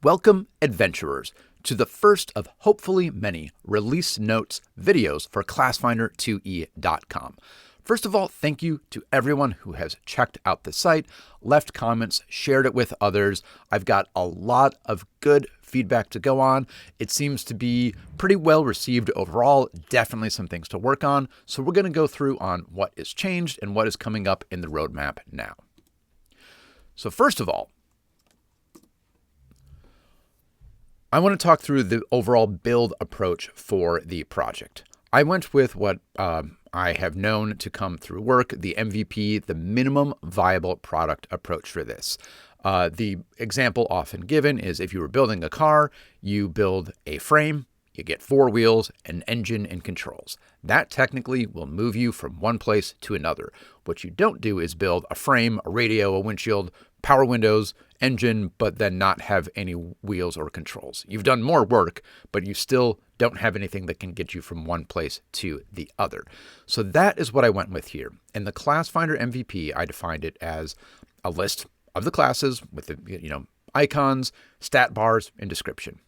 Welcome, adventurers, to the first of hopefully many release notes videos for ClassFinder2E.com. First of all, thank you to everyone who has checked out the site, left comments, shared it with others. I've got a lot of good feedback to go on. It seems to be pretty well received overall, definitely some things to work on. So we're going to go through on what is changed and what is coming up in the roadmap now. So first of all, I want to talk through the overall build approach for the project. I went with what I have known to come through work, the MVP, the minimum viable product approach for this. The example often given is if you were building a car, you build a frame, you get four wheels, an engine, and controls. That technically will move you from one place to another. What you don't do is build a frame, a radio, a windshield, power windows, engine, but then not have any wheels or controls. You've done more work, but you still don't have anything that can get you from one place to the other. So that is what I went with here. In the Class Finder MVP, I defined it as a list of the classes with the icons, stat bars, and description,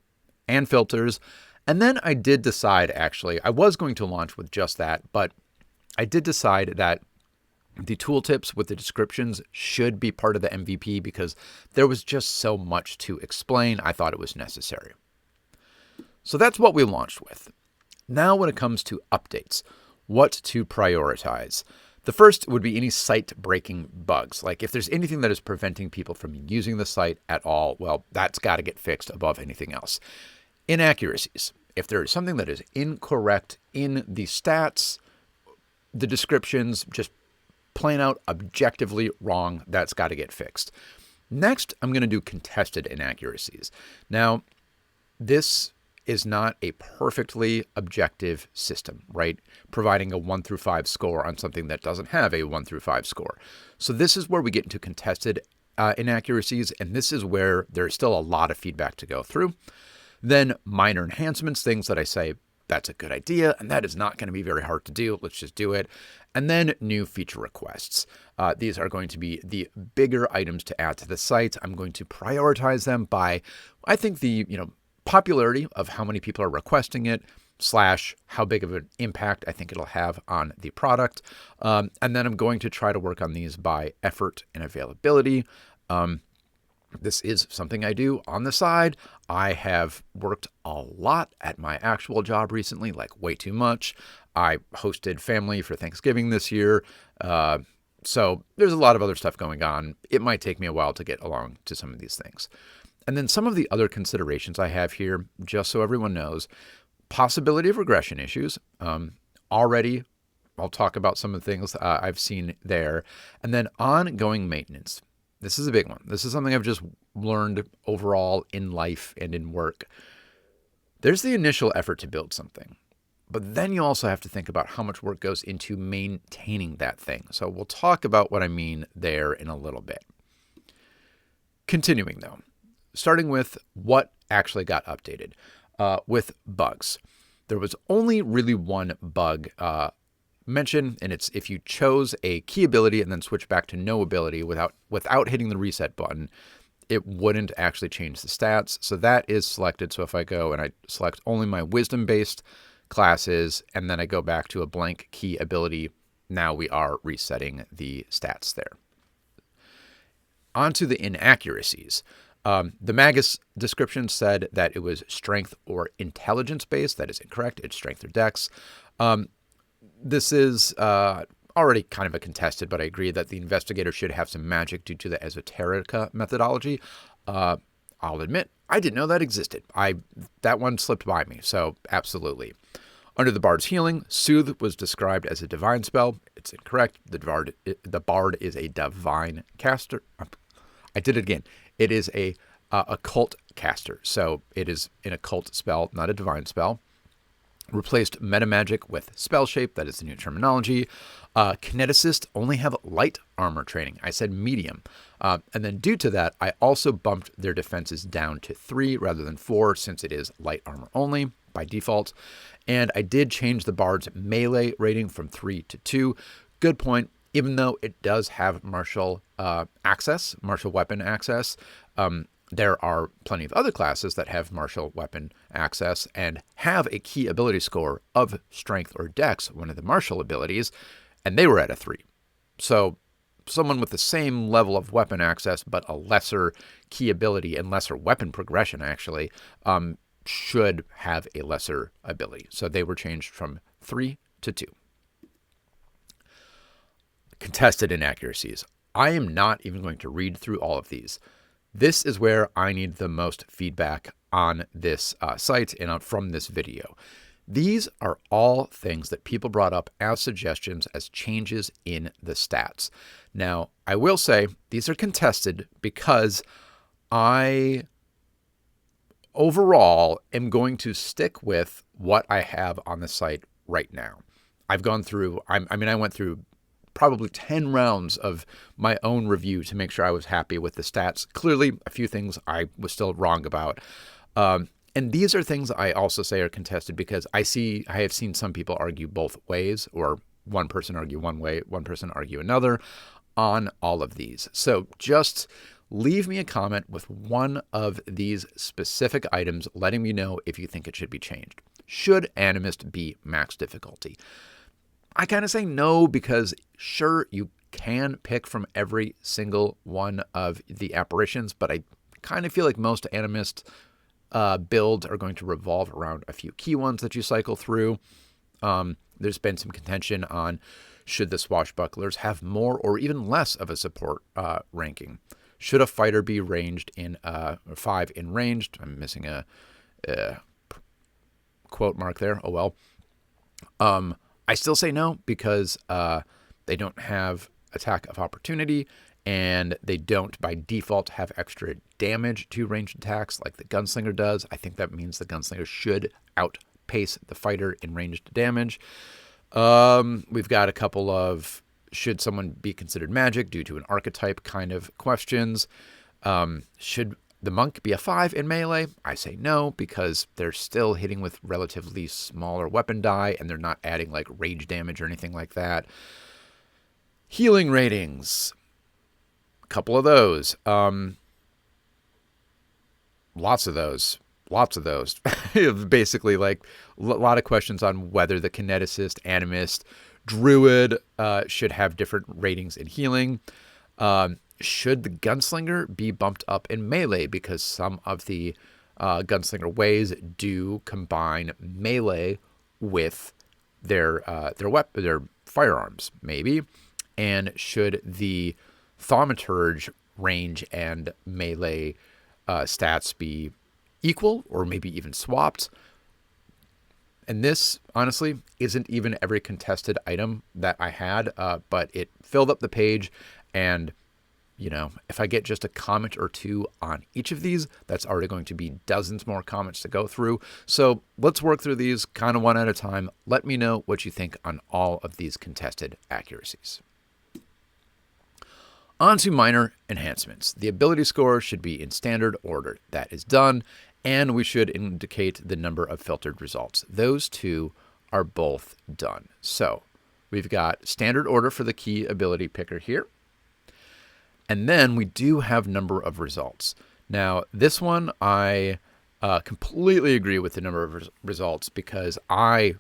and filters. And then I did decide, actually, I was going to launch with just that, but I did decide that the tooltips with the descriptions should be part of the MVP because there was just so much to explain. I thought it was necessary. So that's what we launched with. Now when it comes to updates, what to prioritize. The first would be any site-breaking bugs. Like if there's anything that is preventing people from using the site at all, well, that's got to get fixed above anything else. Inaccuracies. If there is something that is incorrect in the stats, the descriptions, just plain out objectively wrong, that's got to get fixed. Next, I'm going to do contested inaccuracies. Now, this is not a perfectly objective system, right? Providing a 1 through 5 score on something that doesn't have a 1 through 5 score. So this is where we get into contested inaccuracies, and this is where there's still a lot of feedback to go through. Then minor enhancements, things that I say, that's a good idea, and that is not going to be very hard to do. Let's just do it. And then new feature requests. These are going to be the bigger items to add to the site. I'm going to prioritize them by, I think, the popularity of how many people are requesting it, / how big of an impact I think it'll have on the product. And then I'm going to try to work on these by effort and availability. This is something I do on the side. I have worked a lot at my actual job recently, like way too much. I hosted family for Thanksgiving this year. So there's a lot of other stuff going on. It might take me a while to get along to some of these things. And then some of the other considerations I have here, just so everyone knows, possibility of regression issues. Already, I'll talk about some of the things I've seen there. And then ongoing maintenance. This is a big one. This is something I've just learned overall in life and in work. There's the initial effort to build something, but then you also have to think about how much work goes into maintaining that thing. So we'll talk about what I mean there in a little bit. Continuing though, starting with what actually got updated with bugs. There was only really one bug mention, and it's if you chose a key ability and then switch back to no ability without hitting the reset button, it wouldn't actually change the stats. So that is selected. So if I go and I select only my wisdom-based classes, and then I go back to a blank key ability, now we are resetting the stats there. On to the inaccuracies. The Magus description said that it was strength or intelligence based. That is incorrect. It's strength or dex. This is already kind of a contested, but I agree that the investigator should have some magic due to the esoterica methodology. I'll admit, I didn't know that existed. That one slipped by me, so absolutely. Under the Bard's Healing, Soothe was described as a divine spell. It's incorrect. The Bard is a divine caster. I did it again. It is a occult caster, so it is an occult spell, not a divine spell. Replaced metamagic with spell shape. That is the new terminology. Kineticists only have light armor training. I said medium. And then due to that, I also bumped their defenses down to 3 rather than 4 since it is light armor only by default. And I did change the Bard's melee rating from 3 to 2. Good point. Even though it does have martial weapon access, There are plenty of other classes that have martial weapon access and have a key ability score of strength or dex, one of the martial abilities, and they were at a 3. So someone with the same level of weapon access but a lesser key ability and lesser weapon progression actually should have a lesser ability. So they were changed from 3 to 2. Contested inaccuracies. I am not even going to read through all of these. This is where I need the most feedback on this site and from this video. These are all things that people brought up as suggestions as changes in the stats. Now, I will say these are contested because I overall am going to stick with what I have on the site right now. I've gone through, I went through probably 10 rounds of my own review to make sure I was happy with the stats. Clearly, a few things I was still wrong about. And these are things I also say are contested because I have seen some people argue both ways, or one person argue one way, one person argue another on all of these. So just leave me a comment with one of these specific items, letting me know if you think it should be changed. Should Animist be max difficulty? I kind of say no because sure, you can pick from every single one of the apparitions, but I kind of feel like most Animist builds are going to revolve around a few key ones that you cycle through. There's been some contention on should the swashbucklers have more or even less of a support ranking. Should a fighter be ranged in 5 in ranged? I'm missing a quote mark there. Oh well. I still say no because they don't have attack of opportunity and they don't by default have extra damage to ranged attacks like the gunslinger does. I think that means the gunslinger should outpace the fighter in ranged damage. We've got a couple of should someone be considered magic due to an archetype kind of questions. Should the monk be a 5 in melee? I say no, because they're still hitting with relatively smaller weapon die, and they're not adding like rage damage or anything like that. Healing ratings. A couple of those. Lots of those. Basically, like a lot of questions on whether the kineticist, animist, druid should have different ratings in healing. Should the gunslinger be bumped up in melee because some of the gunslinger ways do combine melee with their firearms, maybe? And should the thaumaturge range and melee stats be equal or maybe even swapped? And this, honestly, isn't even every contested item that I had, but it filled up the page. And, you know, if I get just a comment or two on each of these, that's already going to be dozens more comments to go through. So let's work through these kind of one at a time. Let me know what you think on all of these contested accuracies. On to minor enhancements. The ability score should be in standard order. That is done. And we should indicate the number of filtered results. Those two are both done. So we've got standard order for the key ability picker here. And then we do have number of results. Now, this one, I completely agree with the number of results because I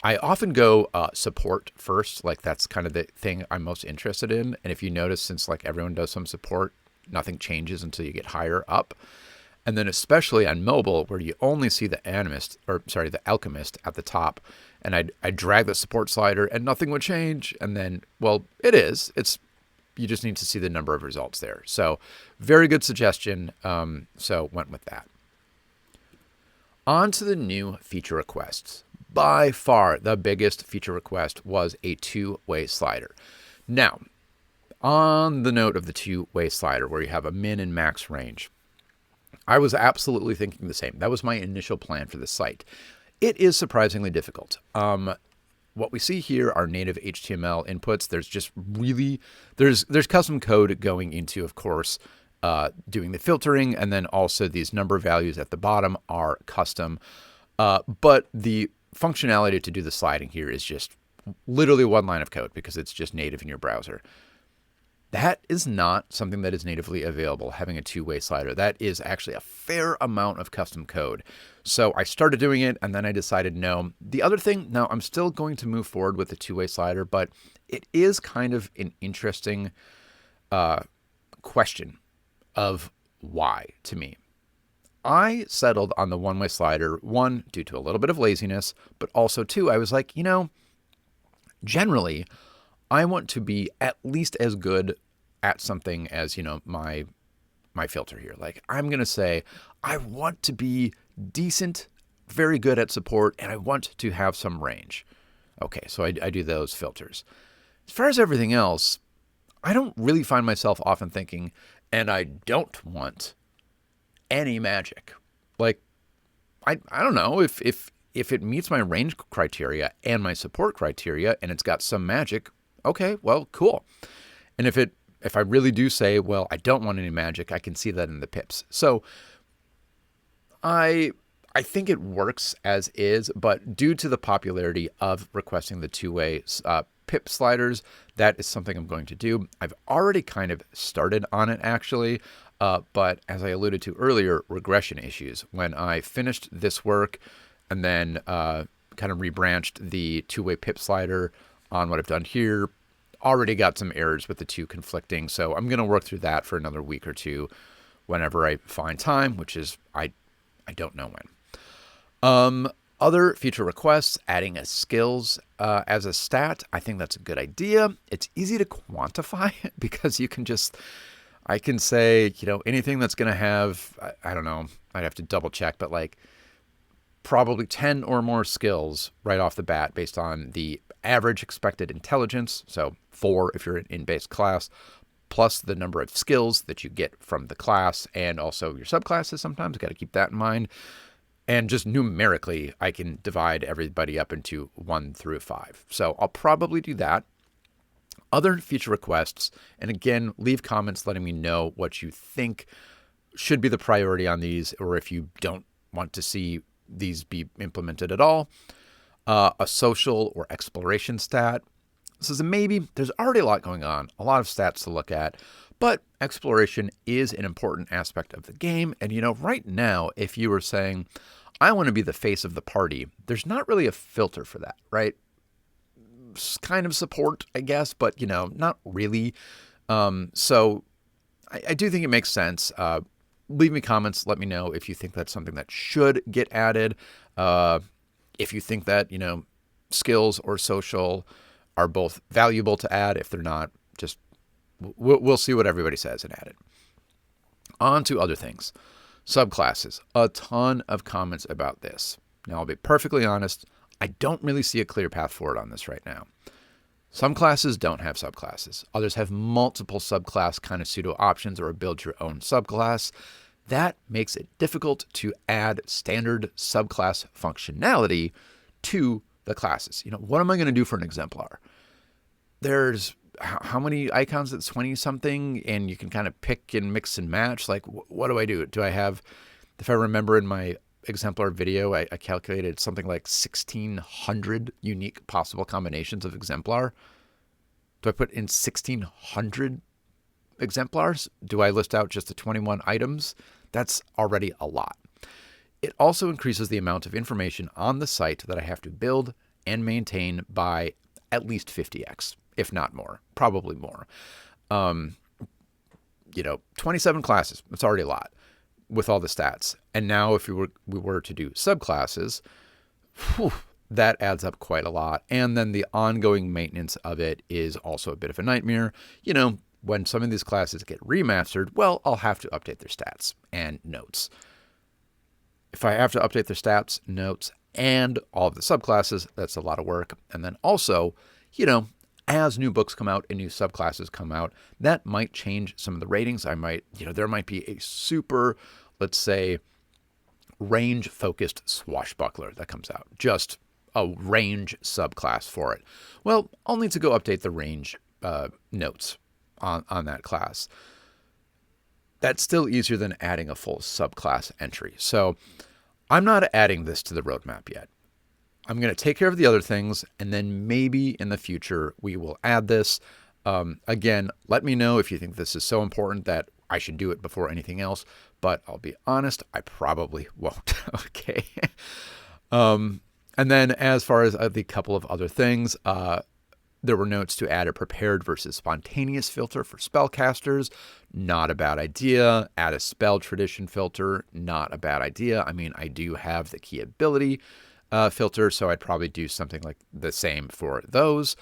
often go support first. Like that's kind of the thing I'm most interested in. And if you notice, since like everyone does some support, nothing changes until you get higher up. And then especially on mobile, where you only see the the alchemist at the top, and I drag the support slider and nothing would change. And then, well, you just need to see the number of results there. So very good suggestion. So went with that. On to the new feature requests. By far, the biggest feature request was a 2-way slider. Now, on the note of the 2-way slider, where you have a min and max range, I was absolutely thinking the same. That was my initial plan for the site. It is surprisingly difficult. What we see here are native HTML inputs. There's just there's custom code going into, of course, doing the filtering, and then also these number values at the bottom are custom. But the functionality to do the sliding here is just literally one line of code because it's just native in your browser. That is not something that is natively available, having a two-way slider. That is actually a fair amount of custom code. So I started doing it, and then I decided no. The other thing, now I'm still going to move forward with the two-way slider, but it is kind of an interesting question of why to me. I settled on the one-way slider, one, due to a little bit of laziness, but also two, I was like, generally, I want to be at least as good at something as, my filter here. Like, I'm going to say I want to be decent, very good at support, and I want to have some range. Okay, so I do those filters. As far as everything else, I don't really find myself often thinking, and I don't want any magic. Like, I don't know if it meets my range criteria and my support criteria and it's got some magic, okay, well, cool. And if I really do say, well, I don't want any magic, I can see that in the pips. So I think it works as is, but due to the popularity of requesting the two-way pip sliders, that is something I'm going to do. I've already kind of started on it, actually. But as I alluded to earlier, regression issues. When I finished this work and then kind of rebranched the two-way pip slider on what I've done here, already got some errors with the two conflicting. So I'm going to work through that for another week or two whenever I find time, which is I don't know when. Other feature requests, adding a skills as a stat. I think that's a good idea. It's easy to quantify because you can I can say, anything that's going to have, I don't know, I'd have to double check, but like probably 10 or more skills right off the bat based on the average expected intelligence. So 4 if you're in base class, plus the number of skills that you get from the class and also your subclasses sometimes. Got to keep that in mind. And just numerically, I can divide everybody up into 1 through 5. So I'll probably do that. Other feature requests, and again, leave comments letting me know what you think should be the priority on these, or if you don't want to see these be implemented at all. A social or exploration stat. This is a maybe. There's already a lot going on, a lot of stats to look at, but exploration is an important aspect of the game. And right now, if you were saying, I want to be the face of the party, there's not really a filter for that, right? Kind of support, I guess, but not really. So I do think it makes sense. Leave me comments. Let me know if you think that's something that should get added. If you think that skills or social are both valuable to add. If they're not, just we'll see what everybody says and add it. On to other things. Subclasses. A ton of comments about this. Now, I'll be perfectly honest. I don't really see a clear path forward on this right now. Some classes don't have subclasses. Others have multiple subclass kind of pseudo options or build your own subclass. That makes it difficult to add standard subclass functionality to the classes. What am I going to do for an exemplar? There's how many icons? It's 20 something, and you can kind of pick and mix and match. Like, what do I do? Do I have, if I remember in my exemplar video, I calculated something like 1,600 unique possible combinations of exemplar. Do I put in 1,600 exemplars? Do I list out just the 21 items? That's already a lot. It also increases the amount of information on the site that I have to build and maintain by at least 50x, if not more, probably more. 27 classes, that's already a lot with all the stats. And now if we were to do subclasses, that adds up quite a lot. And then the ongoing maintenance of it is also a bit of a nightmare. When some of these classes get remastered, well, I'll have to update their stats and notes. If I have to update their stats, notes, and all of the subclasses, that's a lot of work. And then also, as new books come out and new subclasses come out, that might change some of the ratings. There might be a super, let's say, range-focused swashbuckler that comes out. Just a range subclass for it. Well, I'll need to go update the range notes on that class. That's still easier than adding a full subclass entry. So I'm not adding this to the roadmap yet. I'm going to take care of the other things, and then maybe in the future we will add this. Again, let me know if you think this is so important that I should do it before anything else, but I'll be honest, I probably won't. Okay. And then as far as the couple of other things, there were notes to add a prepared versus spontaneous filter for spellcasters. Not a bad idea. Add a spell tradition filter. Not a bad idea. I mean, I do have the key ability filter, so I'd probably do something like the same for those.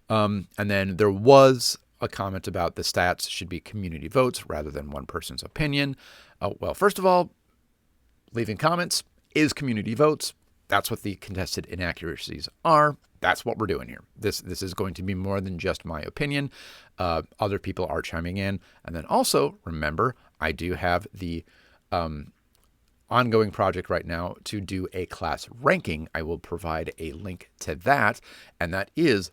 And then there was a comment about the stats should be community votes rather than one person's opinion. Well, first of all, leaving comments is community votes. That's what the contested inaccuracies are. That's what we're doing here. This is going to be more than just my opinion. Other people are chiming in. And then also, remember, I do have the ongoing project right now to do a class ranking. I will provide a link to that. And that is,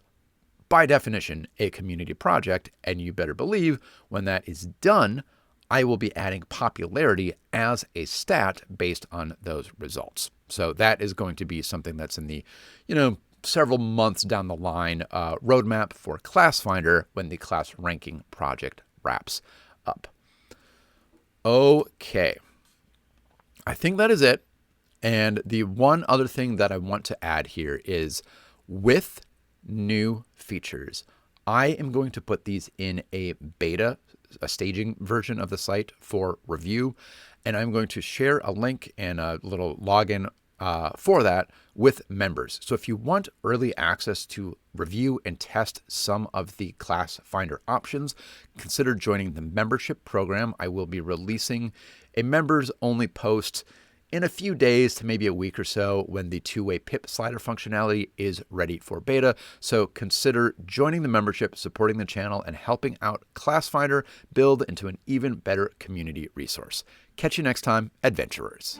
by definition, a community project. And you better believe when that is done, I will be adding popularity as a stat based on those results. So that is going to be something that's in the, several months down the line roadmap for Class Finder when the class ranking project wraps up. Okay. I think that is it. And the one other thing that I want to add here is with new features, I am going to put these in a beta, a staging version of the site for review. And I'm going to share a link and a little login for that with members. So if you want early access to review and test some of the Class Finder options, consider joining the membership program. I will be releasing a members only post in a few days to maybe a week or so when the two-way pip slider functionality is ready for beta. So consider joining the membership, supporting the channel, and helping out Class Finder build into an even better community resource. Catch you next time, adventurers.